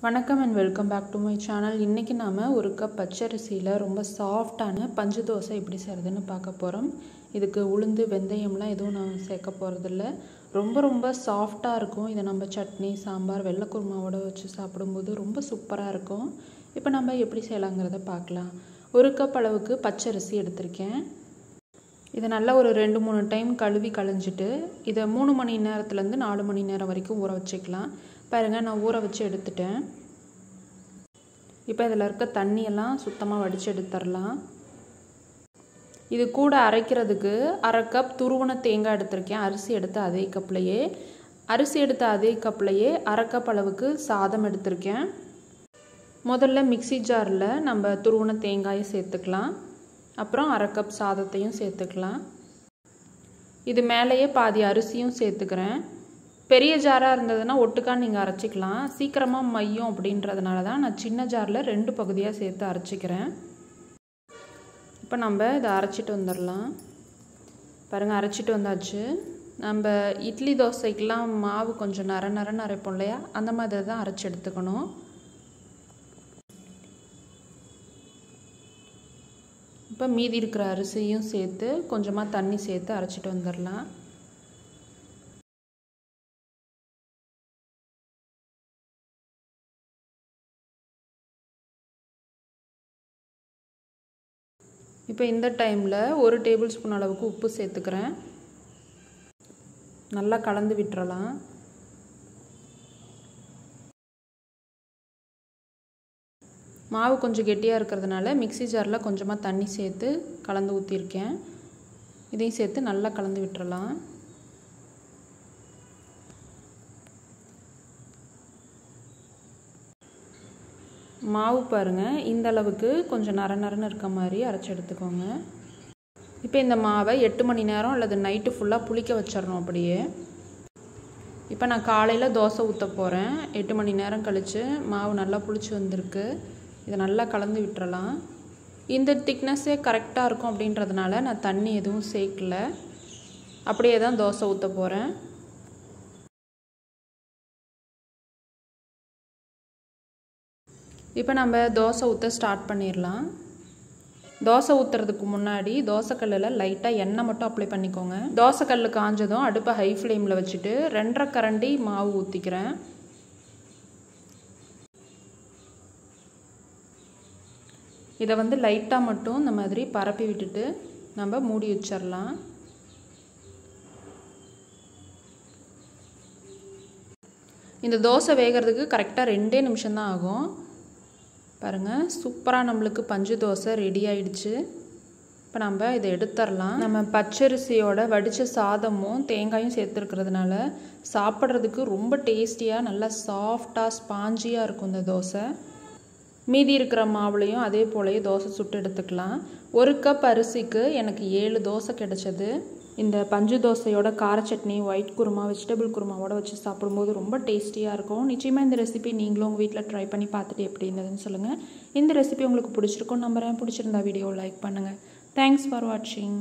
வணக்கம் and welcome back to my channel. இன்னைக்கு நாம ஒரு கப் பச்சரிசியில ரொம்ப சாஃப்ட்டான பஞ்சு தோசை எப்படி செய்யறதுன்னு பார்க்க போறோம். இதுக்கு உளுந்து வெந்தயம்லாம் எதுவும் நான் சேர்க்க போறது இல்ல. ரொம்ப சாஃப்ட்டா இருக்கும். இத நம்ம சட்னி, சாம்பார், வெள்ளை குருமாவோட வச்சு சாப்பிடும்போது ரொம்ப சூப்பரா இருக்கும். இப்போ நம்ம எப்படி செய்யலாம்ங்கறத பார்க்கலாம். ஒரு கப் அளவுக்கு பச்சரிசி எடுத்துர்க்கேன். இத நல்லா ஒரு 2-3 டைம் கழுவி களைஞ்சிட்டு இத 3 மணி நேரத்துல இருந்து 4 மணி நேரம் வரைக்கும் ஊற வச்சுக்கலாம். பாருங்க நான் ஊற வச்சு எடுத்துட்டேன். இப்போ இதல இருக்க தண்ணி எல்லாம் சுத்தமா வடிச்சு எடுத்துறலாம். இது கூட அரைக்கிறதுக்கு 1/2 கப் துருவன தேங்காய் எடுத்துர்க்கேன். அரிசி எடுத்த அதே கப்லயே 1/2 கப் அளவுக்கு சாதம் எடுத்துர்க்கேன். முதல்ல மிக்ஸி ஜார்ல நம்ம துருவன தேங்காயை சேர்த்துக்கலாம். அப்புறம் 1/2 கப் சாதத்தையும் சேர்த்துக்கலாம். இது மேலயே பாதி அரிசியும் சேர்த்துக்கிறேன். பெரிய ஜாரா இருந்ததுன்னா ஒட்டுக்கா நீங்க அரைச்சிக்கலாம். சீக்கிரமா மையும் அப்படின்றதனால தான் நான் சின்ன ஜார்ல 2 பகுதியா சேர்த்து அரைச்சிக்கிறேன். இப்போ நம்ம இத அரைச்சிட்டு வந்துறலாம். பாருங்க அரைச்சிட்டு வந்தாச்சு. நம்ம இட்லி தோசைக்குலாம் மாவு கொஞ்சம் நரநரன்னு அரைப்போம் இல்லையா? அந்த மாதிரி தான் அரைச்சு எடுத்துக்கணும். இப்போ மீதி இருக்கிற அரிசியும் சேர்த்து கொஞ்சமா தண்ணி சேர்த்து அரைச்சிட்டு வந்துறலாம். இப்போ இந்த டைம்ல 1 டேபிள் ஸ்பூன் அளவுக்கு உப்பு சேர்த்துக்கிறேன். நல்லா கலந்து விட்டுறலாம். மாவு கொஞ்சம் கெட்டியா இருக்குறதுனால மிக்ஸி ஜார்ல கொஞ்சமா தண்ணி சேர்த்து கலந்து ஊத்திர்க்கேன். இதையும் சேர்த்து நல்லா கலந்து விட்டுறலாம். மாவு பாருங்க இந்த அளவுக்கு கொஞ்சம் நரநரன்னு இருக்க மாதிரி அரைச்சு எடுத்துக்கோங்க. இப்போ இந்த மாவை 8 மணி நேரம் அல்லது நைட் ஃபுல்லா புளிக்க வச்சிரணும் அப்படியே. இப்போ நான் காலையில தோசை ஊத்த போறேன். 8 மணி நேரம் கழிச்சு மாவு நல்லா புளிச்சு வந்திருக்கு. இத நல்லா கலந்து விட்டுறலாம். இந்த திக்னஸே கரெக்ட்டா இருக்கும் அப்படின்றதனால நான் தண்ணி எதுவும் சேர்க்கல. அப்படியே தான் தோசை ஊத்த போறேன். இப்போ நம்ம தோசை ஊத்த ஸ்டார்ட் பண்ணிரலாம். தோசை ஊத்துறதுக்கு முன்னாடி தோசை கல்லுல லைட்டா எண்ணெய் மட்டும் அப்ளை பண்ணிக்கோங்க. தோசை கல்லு காஞ்சதும் அடுப்பை ஹை ஃப்ளேம்ல வச்சிட்டு 2.5 கரண்டி மாவு ஊத்திக்கிறேன். இத வந்து லைட்டா மட்டும் இந்த மாதிரி பரப்பி விட்டுட்டு நம்ம மூடி வச்சிரலாம். இந்த தோசை வேகிறதுக்கு கரெக்ட்டா 2 நிமிஷம் தான் ஆகும். பாருங்க சூப்பரா நமக்கு பஞ்சு தோசை ரெடி ஆயிடுச்சு. இப்போ நம்ம இத எடுத்துறலாம். நம்ம பச்சரிசியோட வடிச்ச சாதமும் தேங்காயும் சேர்த்திருக்கிறதுனால சாப்பிடுறதுக்கு ரொம்ப டேஸ்டியா நல்லா சாஃப்ட்டா ஸ்பாஞ்சியா இருக்கும் இந்த தோசை. மீதி இருக்கிற மாவுலயும் அதே போலயே தோசை சுட்டு எடுத்துக்கலாம். 1 கப் அரிசிக்கு எனக்கு 7 தோசை கிடைச்சது. இந்த பஞ்சு தோசையோட கார சட்னி, ஒயிட் குருமா, வெஜிடபிள் குருமாவோட வச்சு சாப்பிடும்போது ரொம்ப டேஸ்டியா இருக்கும். நிச்சயமா இந்த ரெசிபி நீங்களும் உங்க வீட்ல ட்ரை பண்ணி பார்த்துட்டு எப்படி இருந்ததுன்னு சொல்லுங்க. இந்த ரெசிபி உங்களுக்கு பிடிச்சிருக்கும் நம்புறேன். பிடிச்சிருந்தா வீடியோ லைக் பண்ணுங்க. Thanks for watching.